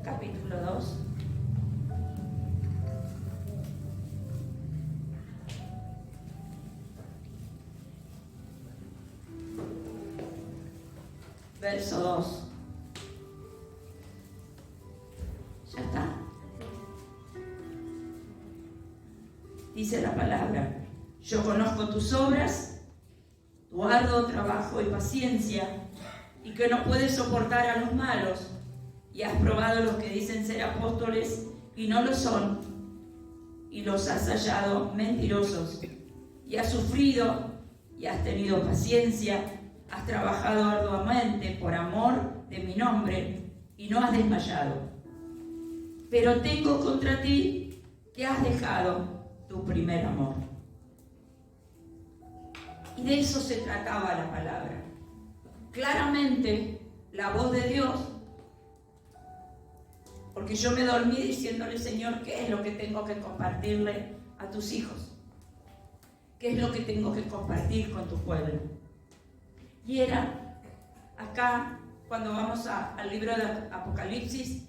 capítulo 2. Verso 2. Ya está. Dice la palabra: yo conozco tus obras, tu arduo trabajo y paciencia, y que no puedes soportar a los malos, y has probado los que dicen ser apóstoles y no lo son, y los has hallado mentirosos, y has sufrido y has tenido paciencia, has trabajado arduamente por amor de mi nombre y no has desmayado. Pero tengo contra ti que has dejado tu primer amor. Y de eso se trataba la palabra. Claramente la voz de Dios, porque yo me dormí diciéndole: Señor, ¿qué es lo que tengo que compartirle a tus hijos? ¿Qué es lo que tengo que compartir con tu pueblo? Y era acá, cuando vamos al libro de Apocalipsis,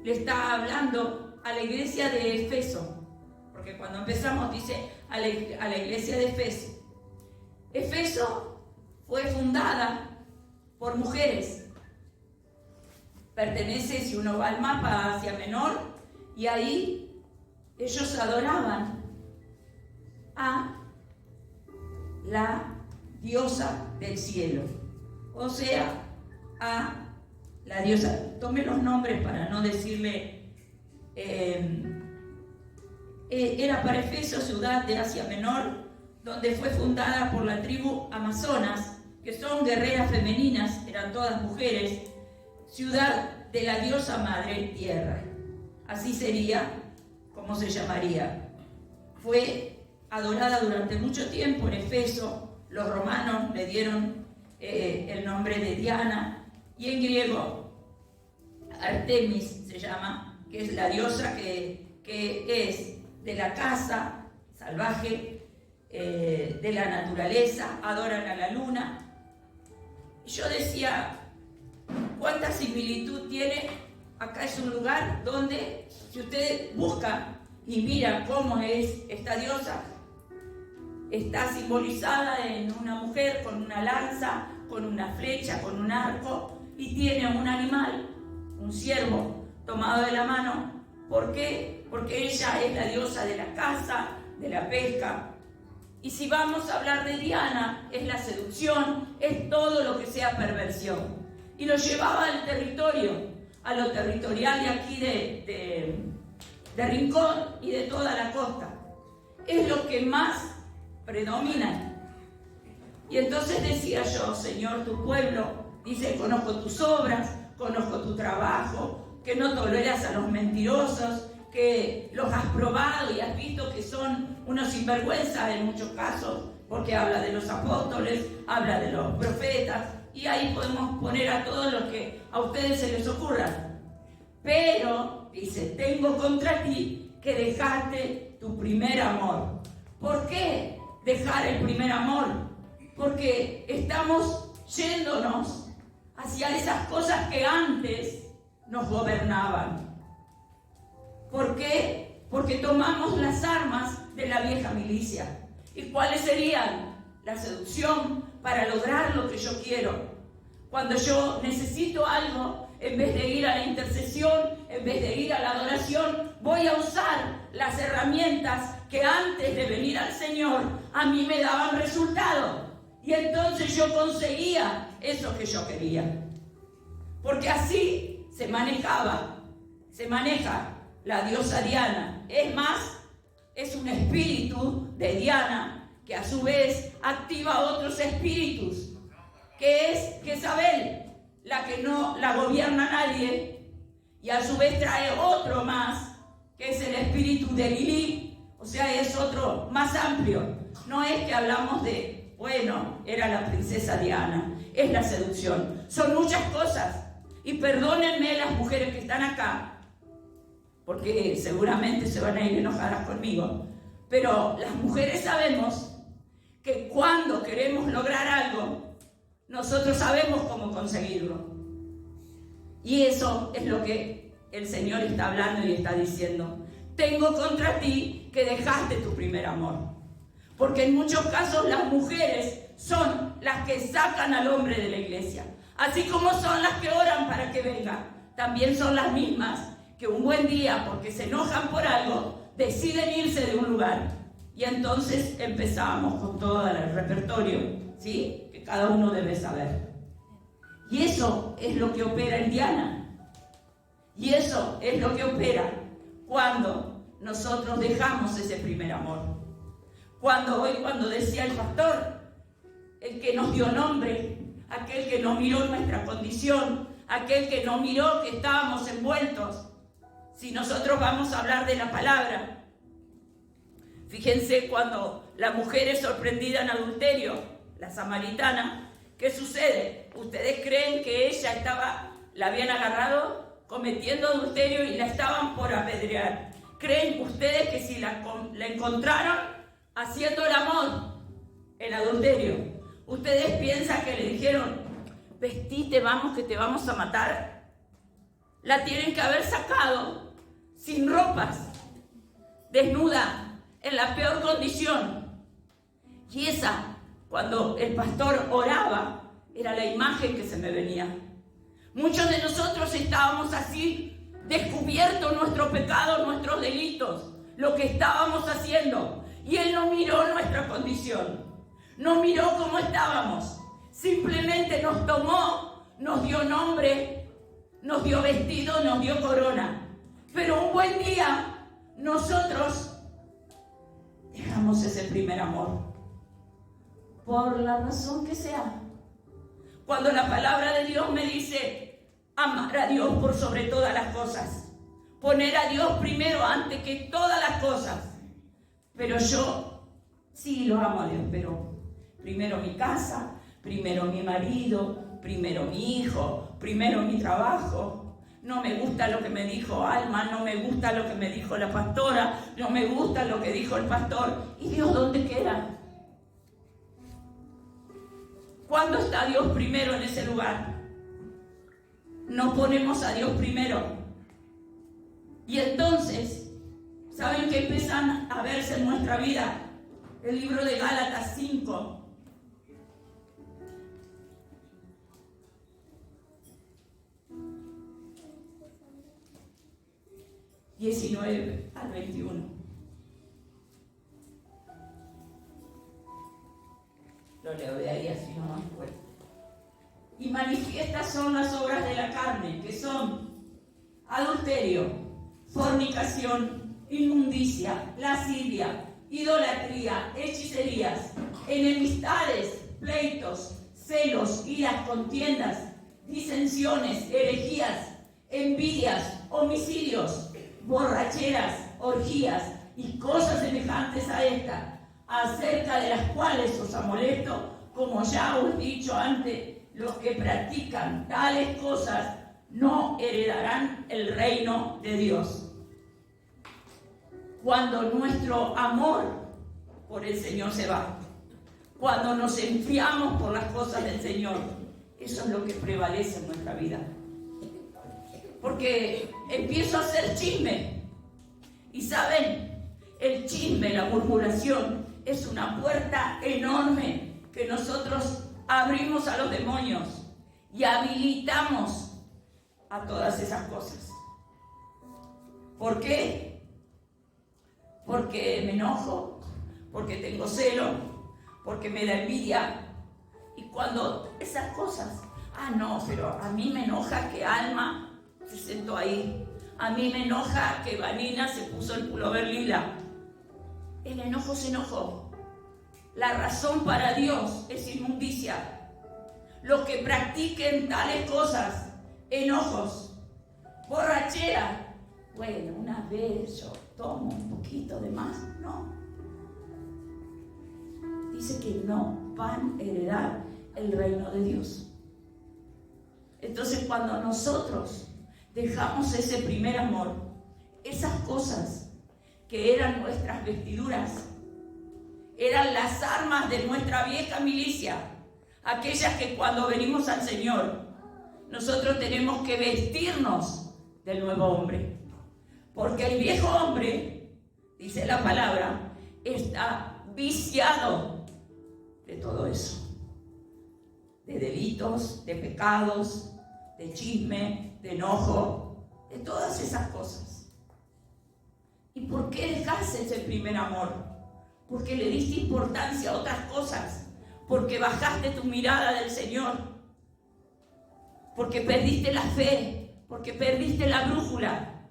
le está hablando a la iglesia de Efeso, porque cuando empezamos dice a la iglesia de Efeso. Efeso fue fundada por mujeres. Pertenece, si uno va al mapa, a Asia Menor, y ahí ellos adoraban a la diosa del cielo, o sea, a la diosa. Tome los nombres para no decirle. Era para Efeso, ciudad de Asia Menor, donde fue fundada por la tribu Amazonas, que son guerreras femeninas, eran todas mujeres, ciudad de la diosa madre tierra. Así sería como se llamaría. Fue adorada durante mucho tiempo en Efeso. Los romanos le dieron el nombre de Diana, y en griego Artemis se llama, que es la diosa que es de la caza salvaje, de la naturaleza. Adoran a la luna. Y yo decía, ¿cuánta similitud tiene? Acá es un lugar donde, si usted busca y mira cómo es esta diosa, está simbolizada en una mujer con una lanza, con una flecha, con un arco, y tiene un animal, un ciervo, tomado de la mano. ¿Por qué? Porque ella es la diosa de la caza, de la pesca. Y si vamos a hablar de Diana, es la seducción, es todo lo que sea perversión. Y lo llevaba al territorio, a lo territorial de aquí de Rincón y de toda la costa. Es lo que más predomina. Y entonces decía yo: Señor, tu pueblo dice: conozco tus obras, conozco tu trabajo, que no toleras a los mentirosos, que los has probado y has visto que son unos sinvergüenzas en muchos casos, porque habla de los apóstoles, habla de los profetas, y ahí podemos poner a todos los que a ustedes se les ocurra. Pero, dice, tengo contra ti que dejaste tu primer amor. ¿Por qué dejar el primer amor? Porque estamos yéndonos hacia esas cosas que antes nos gobernaban. ¿Por qué? Porque tomamos las armas de la vieja milicia. ¿Y cuáles serían? La seducción para lograr lo que yo quiero. Cuando yo necesito algo, en vez de ir a la intercesión, en vez de ir a la adoración, voy a usar las herramientas que antes de venir al Señor a mí me daban resultado. Y entonces yo conseguía eso que yo quería. Porque así se maneja la diosa Diana. Es más, es un espíritu de Diana que a su vez activa otros espíritus, que es Jezabel, la que no la gobierna nadie, y a su vez trae otro más, que es el espíritu de Lilith. O sea, es otro más amplio. No es que hablamos de, bueno, era la princesa Diana, es la seducción. Son muchas cosas. Y perdónenme las mujeres que están acá, porque seguramente se van a ir enojadas conmigo, pero las mujeres sabemos que cuando queremos lograr algo, nosotros sabemos cómo conseguirlo. Y eso es lo que el Señor está hablando y está diciendo: tengo contra ti que dejaste tu primer amor. Porque en muchos casos las mujeres son las que sacan al hombre de la iglesia. Así como son las que oran para que venga, también son las mismas que un buen día, porque se enojan por algo, deciden irse de un lugar. Y entonces empezamos con todo el repertorio, ¿sí?, que cada uno debe saber. Y eso es lo que opera en Diana. Y eso es lo que opera cuando nosotros dejamos ese primer amor. Cuando decía el pastor, el que nos dio nombre, aquel que no miró nuestra condición, aquel que no miró que estábamos envueltos. Si nosotros vamos a hablar de la palabra, fíjense cuando la mujer es sorprendida en adulterio, la samaritana, ¿qué sucede? ¿Ustedes creen que ella la habían agarrado cometiendo adulterio y la estaban por apedrear? ¿Creen ustedes que si la encontraron haciendo el amor en adulterio, ustedes piensan que le dijeron: vestite, vamos que te vamos a matar? La tienen que haber sacado sin ropas, desnuda, en la peor condición. Y esa, cuando el pastor oraba, era la imagen que se me venía. Muchos de nosotros estábamos así, descubiertos nuestro pecado, nuestros delitos, lo que estábamos haciendo. Y Él no miró nuestra condición, no miró cómo estábamos. Simplemente nos tomó, nos dio nombre, nos dio vestido, nos dio corona. Pero un buen día, nosotros dejamos ese primer amor, por la razón que sea. Cuando la palabra de Dios me dice amar a Dios por sobre todas las cosas, poner a Dios primero antes que todas las cosas. Pero yo sí lo amo a Dios, pero primero mi casa, primero mi marido, primero mi hijo, primero mi trabajo. No me gusta lo que me dijo Alma, no me gusta lo que me dijo la pastora, no me gusta lo que dijo el pastor. ¿Y Dios dónde queda? ¿Cuándo está Dios primero en ese lugar? No ponemos a Dios primero. Y entonces, ¿saben qué empiezan a verse en nuestra vida? El libro de Gálatas 5. 19 al 21. Lo leo de ahí, así no más fuerte. Y manifiestas son las obras de la carne, que son adulterio, fornicación, inmundicia, lascivia, idolatría, hechicerías, enemistades, pleitos, celos, iras, contiendas, disensiones, herejías, envidias, homicidios, borracheras, orgías y cosas semejantes a esta, acerca de las cuales os amolesto, como ya os he dicho antes, los que practican tales cosas no heredarán el reino de Dios. Cuando nuestro amor por el Señor se va, cuando nos enfriamos por las cosas del Señor, eso es lo que prevalece en nuestra vida. Porque empiezo a hacer chisme. Y saben, el chisme, la murmuración, es una puerta enorme que nosotros abrimos a los demonios y habilitamos a todas esas cosas. ¿Por qué? Porque me enojo, porque tengo celo, porque me da envidia. Y cuando esas cosas, no, pero a mí me enoja que Alma se sentó ahí. A mí me enoja que Vanina se puso el pullover lila. El enojo se enojó. La razón para Dios es inmundicia. Los que practiquen tales cosas, enojos, borrachera. Bueno, una vez yo tomo un poquito de más. No. Dice que no van a heredar el reino de Dios. Entonces, cuando nosotros dejamos ese primer amor, esas cosas que eran nuestras vestiduras, eran las armas de nuestra vieja milicia, aquellas que cuando venimos al Señor, nosotros tenemos que vestirnos del nuevo hombre. Porque el viejo hombre, dice la palabra, está viciado de todo eso. De delitos, de pecados, de chisme, de enojo, de todas esas cosas. ¿Y por qué dejaste ese primer amor? Porque le diste importancia a otras cosas. Porque bajaste tu mirada del Señor. Porque perdiste la fe. Porque perdiste la brújula.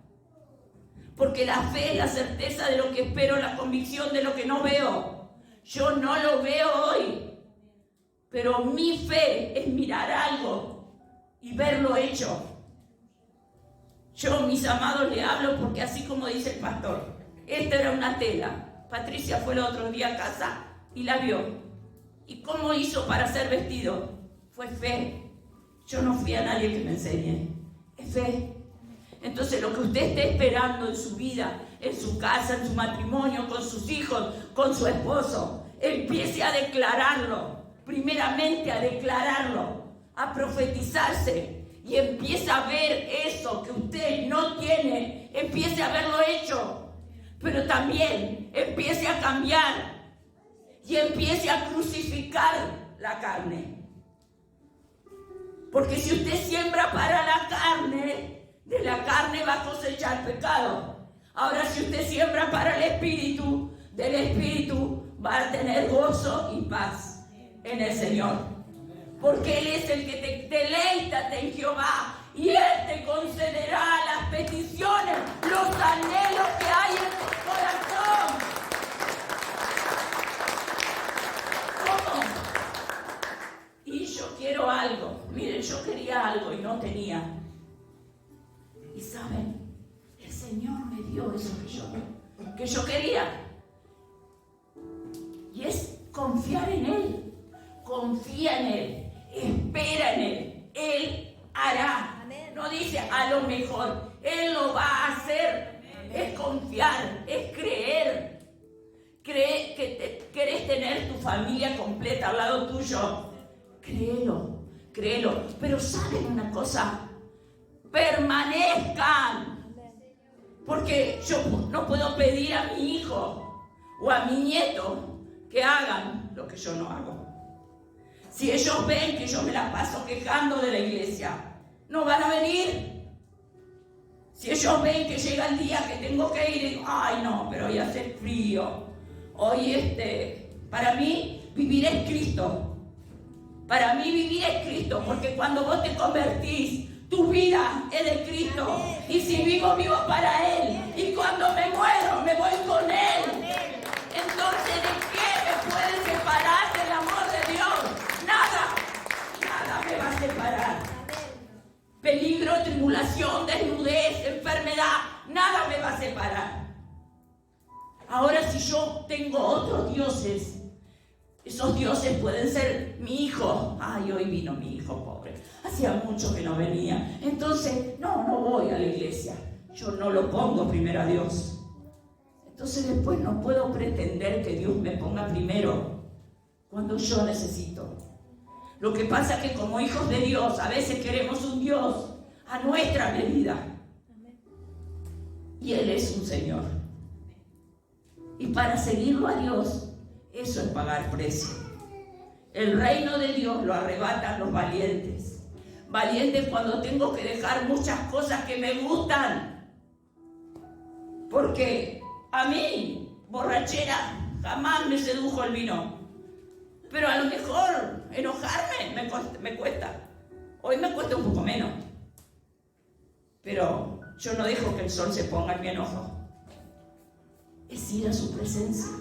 Porque la fe es la certeza de lo que espero, la convicción de lo que no veo. Yo no lo veo hoy. Pero mi fe es mirar algo y verlo hecho. Yo, mis amados, le hablo porque así como dice el pastor, esta era una tela. Patricia fue el otro día a casa y la vio. ¿Y cómo hizo para ser vestido? Fue fe. Yo no fui a nadie que me enseñe. Es fe. Entonces lo que usted esté esperando en su vida, en su casa, en su matrimonio, con sus hijos, con su esposo, empiece a declararlo. Primeramente a declararlo, a profetizarse y empiece a ver eso que usted no tiene, empiece a verlo hecho, pero también empiece a cambiar y empiece a crucificar la carne. Porque si usted siembra para la carne, de la carne va a cosechar pecado. Ahora si usted siembra para el Espíritu, del Espíritu va a tener gozo y paz en el Señor, porque Él es el que te deleítate en Jehová y Él te concederá las peticiones, los anhelos que hay en tu corazón. ¿Cómo? Y yo quiero algo. Miren, yo quería algo y no tenía. Y saben, el Señor me dio eso que yo quería. Y es confiar en Él. Confía en Él, espera en Él, Él hará. Amén. No dice a lo mejor, Él lo va a hacer. Amén. Es confiar, es creer. Cree que querés tener tu familia completa al lado tuyo. Créelo. Pero ¿saben una cosa? Permanezcan. Porque yo no puedo pedir a mi hijo o a mi nieto que hagan lo que yo no hago. Si ellos ven que yo me la paso quejando de la iglesia, no van a venir. Si ellos ven que llega el día que tengo que ir y digo, ay no, pero hoy hace frío. Hoy para mí vivir es Cristo. Para mí vivir es Cristo, porque cuando vos te convertís, tu vida es de Cristo. Y si vivo para Él. Y cuando me muero, me voy con Él. Entonces, ¿de qué me puede separar del amor de Dios? Nada me va a separar. Peligro, tribulación, desnudez, enfermedad, nada me va a separar. Ahora si yo tengo otros dioses, esos dioses pueden ser mi hijo. Ay, hoy vino mi hijo pobre. Hacía mucho que no venía. Entonces, no voy a la iglesia. Yo no lo pongo primero a Dios. Entonces después no puedo pretender que Dios me ponga primero cuando yo necesito. Lo que pasa es que como hijos de Dios a veces queremos un Dios a nuestra medida. Y Él es un Señor. Y para seguirlo a Dios, eso es pagar precio. El reino de Dios lo arrebatan los valientes. Valientes cuando tengo que dejar muchas cosas que me gustan. Porque a mí, borrachera, jamás me sedujo el vino. Pero a lo mejor enojarme me cuesta. Hoy me cuesta un poco menos. Pero yo no dejo que el sol se ponga en mi enojo. Es ir a su presencia.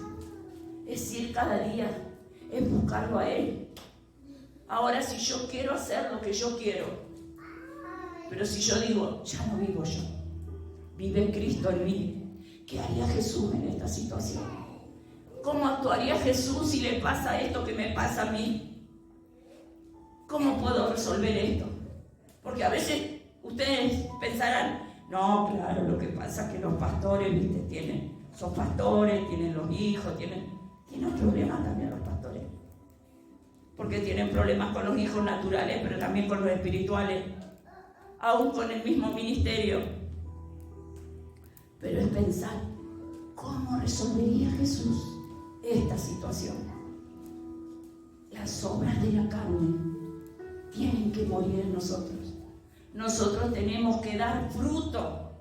Es ir cada día. Es buscarlo a Él. Ahora si yo quiero hacer lo que yo quiero. Pero si yo digo, ya no vivo yo. Vive Cristo en mí. ¿Qué haría Jesús en esta situación? ¿Cómo actuaría Jesús si le pasa esto que me pasa a mí? ¿Cómo puedo resolver esto? Porque a veces ustedes pensarán, no, claro, lo que pasa es que los pastores, ¿viste? Son pastores, tienen los hijos, tienen problemas también los pastores. Porque tienen problemas con los hijos naturales, pero también con los espirituales. Aún con el mismo ministerio. pero es pensar, ¿cómo resolvería Jesús esta situación? Las obras de la carne tienen que morir en nosotros. Nosotros tenemos que dar fruto.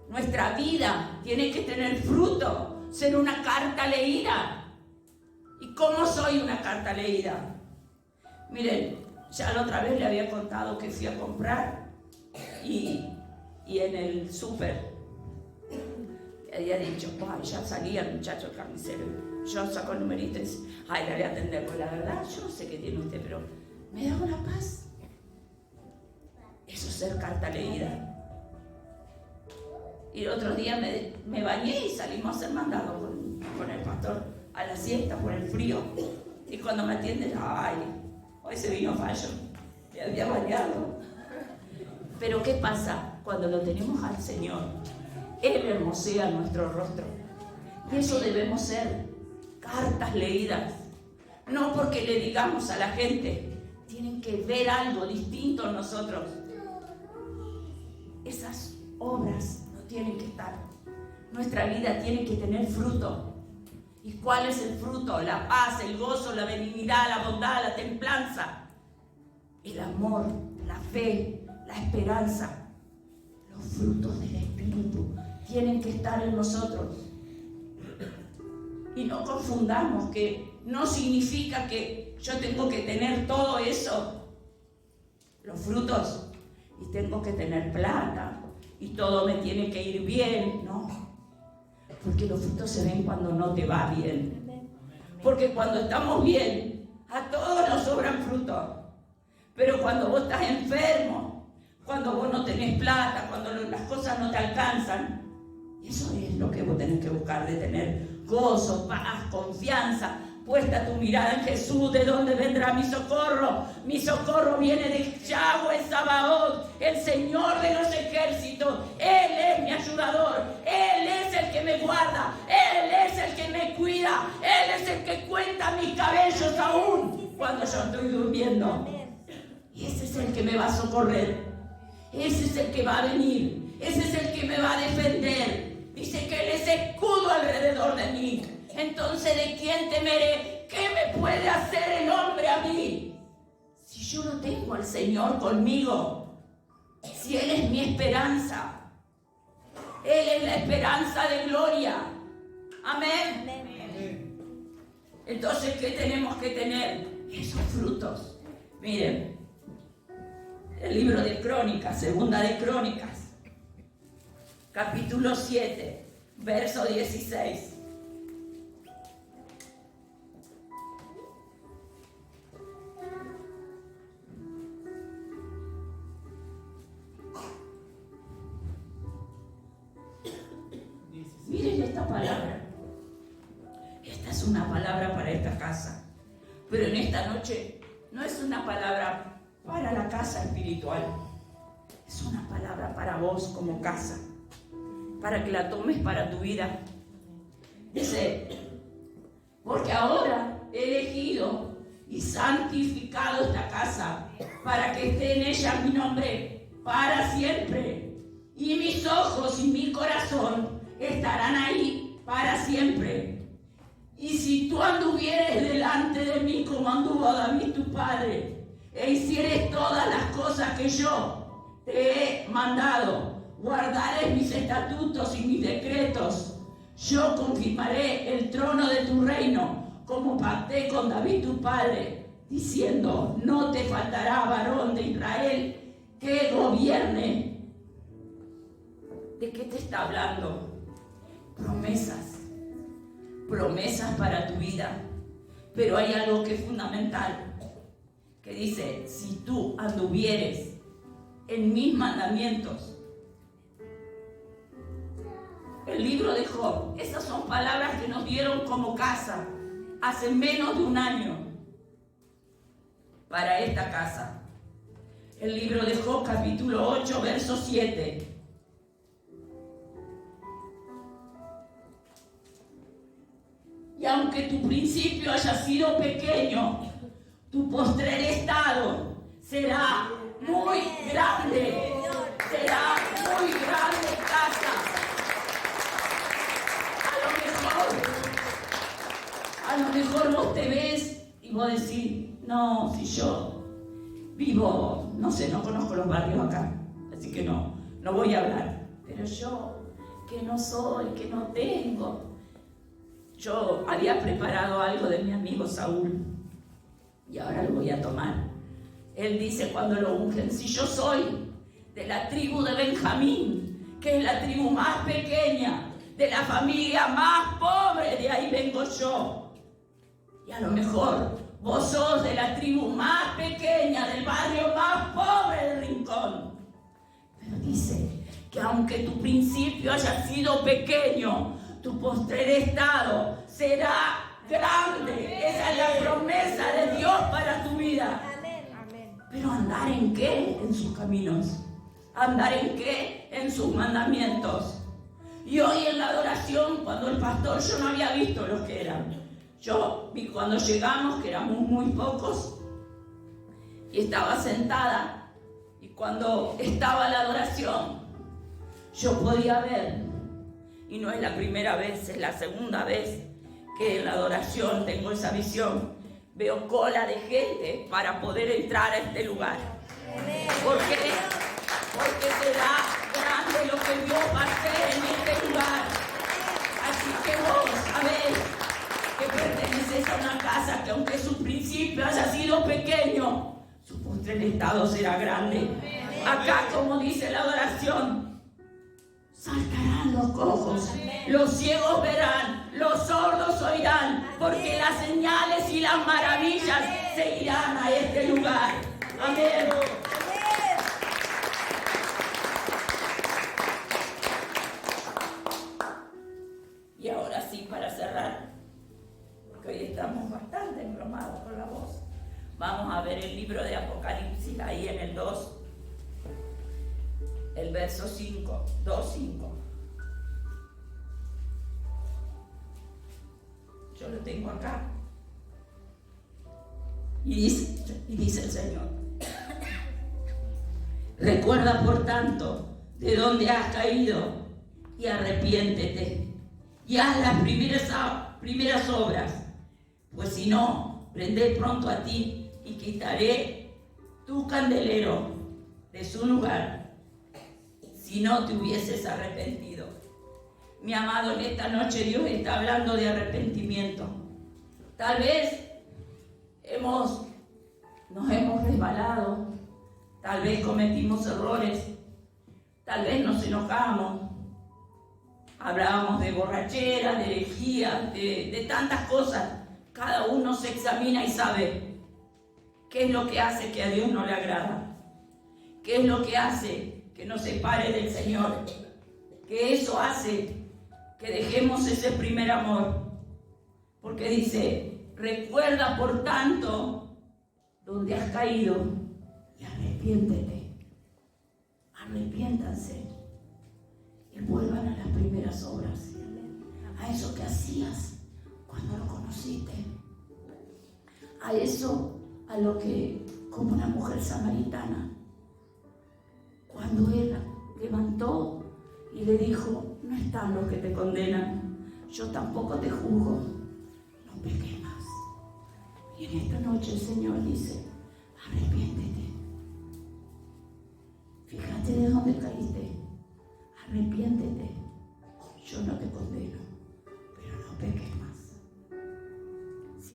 Nuestra vida tiene que tener fruto, ser una carta leída. ¿Y cómo soy una carta leída? Miren, ya la otra vez le había contado que fui a comprar y en el súper le había dicho, ya salía el muchacho el carnicero. Yo saco el numerito y dice, ay, le voy a atender, pues la verdad, yo no sé qué tiene usted, pero me da una paz. Eso es ser carta leída. Y el otro día me bañé y salimos a hacer mandado con el pastor a la siesta por el frío. Y cuando me atiende, ay, hoy se vino fallo, me había bañado. Pero ¿qué pasa? Cuando lo tenemos al Señor, Él hermosea nuestro rostro. Y eso debemos ser, cartas leídas. No porque le digamos a la gente, tienen que ver algo distinto en nosotros. Esas obras no tienen que estar. Nuestra vida tiene que tener fruto. ¿Y cuál es el fruto? La paz, el gozo, la benignidad, la bondad, la templanza, el amor, la fe, la esperanza. Los frutos del Espíritu tienen que estar en nosotros. Y no confundamos que no significa que yo tengo que tener todo eso, los frutos, y tengo que tener plata, y todo me tiene que ir bien, ¿no? Porque los frutos se ven cuando no te va bien. Porque cuando estamos bien, a todos nos sobran frutos. Pero cuando vos estás enfermo, cuando vos no tenés plata, cuando las cosas no te alcanzan, eso es lo que vos tenés que buscar, de tener gozo, paz, confianza, puesta tu mirada en Jesús. ¿De dónde vendrá mi socorro? Mi socorro viene de Yahweh Sabaoth, el Señor de los ejércitos. Él es mi ayudador, Él es el que me guarda, Él es el que me cuida, Él es el que cuenta mis cabellos aún cuando yo estoy durmiendo. Y ese es el que me va a socorrer, ese es el que va a venir, ese es el que me va a defender. Dice que Él es escudo alrededor de mí. Entonces, ¿de quién temeré? ¿Qué me puede hacer el hombre a mí? Si yo no tengo al Señor conmigo, si Él es mi esperanza, Él es la esperanza de gloria. Amén. Amén. Entonces, ¿qué tenemos que tener? Esos frutos. Miren, el libro de Crónicas, segunda de Crónicas, capítulo 7, verso 16. Miren esta palabra. Esta es una palabra para esta casa. Pero en esta noche no es una palabra para la casa espiritual. Es una palabra para vos como casa, para que la tomes para tu vida. Dice, porque ahora he elegido y santificado esta casa para que esté en ella mi nombre para siempre. Y mis ojos y mi corazón estarán ahí para siempre. Y si tú anduvieres delante de mí como anduvo David tu padre, e hicieres todas las cosas que yo te he mandado, guardares mis estatutos y mis decretos, yo confirmaré el trono de tu reino, como pacté con David tu padre, diciendo, no te faltará varón de Israel que gobierne. ¿De qué te está hablando? Promesas. Promesas para tu vida. Pero hay algo que es fundamental, que dice, si tú anduvieres en mis mandamientos. El libro de Job, esas son palabras que nos dieron como casa hace menos de un año para esta casa. El libro de Job, capítulo 8, verso 7. Y aunque tu principio haya sido pequeño, tu postrer estado será muy grande. Será muy grande casa. vivo, no sé, no conozco los barrios acá, así que no voy a hablar. Pero yo, que no soy, que no tengo. Yo había preparado algo de mi amigo Saúl y ahora lo voy a tomar. Él dice cuando lo ungen, si yo soy de la tribu de Benjamín, que es la tribu más pequeña, de la familia más pobre, de ahí vengo yo. Y a lo mejor vos sos de la tribu más pequeña, del barrio más pobre del Rincón. Pero dice que aunque tu principio haya sido pequeño, tu postrer estado será grande. Esa es la promesa de Dios para tu vida. Pero ¿andar en qué? En sus caminos. ¿Andar en qué? En sus mandamientos. Y hoy en la adoración, cuando el pastor, yo no había visto los que eran. Yo vi cuando llegamos, que éramos muy pocos, y estaba sentada. Y cuando estaba la adoración, yo podía ver, y no es la primera vez, es la segunda vez que en la adoración tengo esa visión. Veo cola de gente para poder entrar a este lugar. ¿Por qué? Porque será grande lo que Dios va a hacer en este lugar. Así que vos sabés que perteneces a una casa que aunque su principio haya sido pequeño, su postre en estado será grande. Acá, como dice la adoración, saltarán los cojos, los ciegos verán, los sordos oirán, porque las señales y las maravillas se irán a este lugar. Amén. Y ahora sí, para cerrar, porque hoy estamos bastante embromados con la voz, vamos a ver el libro de Apocalipsis, ahí en el 2, el verso 5, 2:5. Yo lo tengo acá. Y dice el Señor: recuerda por tanto de dónde has caído y arrepiéntete y haz las primeras obras, pues si no, vendré pronto a ti y quitaré tu candelero de su lugar, si no te hubieses arrepentido. Mi amado, en esta noche Dios está hablando de arrepentimiento. Tal vez nos hemos resbalado, tal vez cometimos errores, tal vez nos enojamos, hablábamos de borrachera, de herejía, de tantas cosas. Cada uno se examina y sabe qué es lo que hace que a Dios no le agrada, qué es lo que hace que nos separe del Señor, que eso hace que dejemos ese primer amor. Porque dice: recuerda por tanto donde has caído y arrepiéntete. Arrepiéntanse y vuelvan a las primeras obras, a eso que hacías cuando lo conociste, a eso a lo que, como una mujer samaritana, cuando él levantó y le dijo: no están los que te condenan, yo tampoco te juzgo, no peques más. Y en esta noche el Señor dice: arrepiéntete, fíjate de dónde caíste, arrepiéntete, yo no te condeno.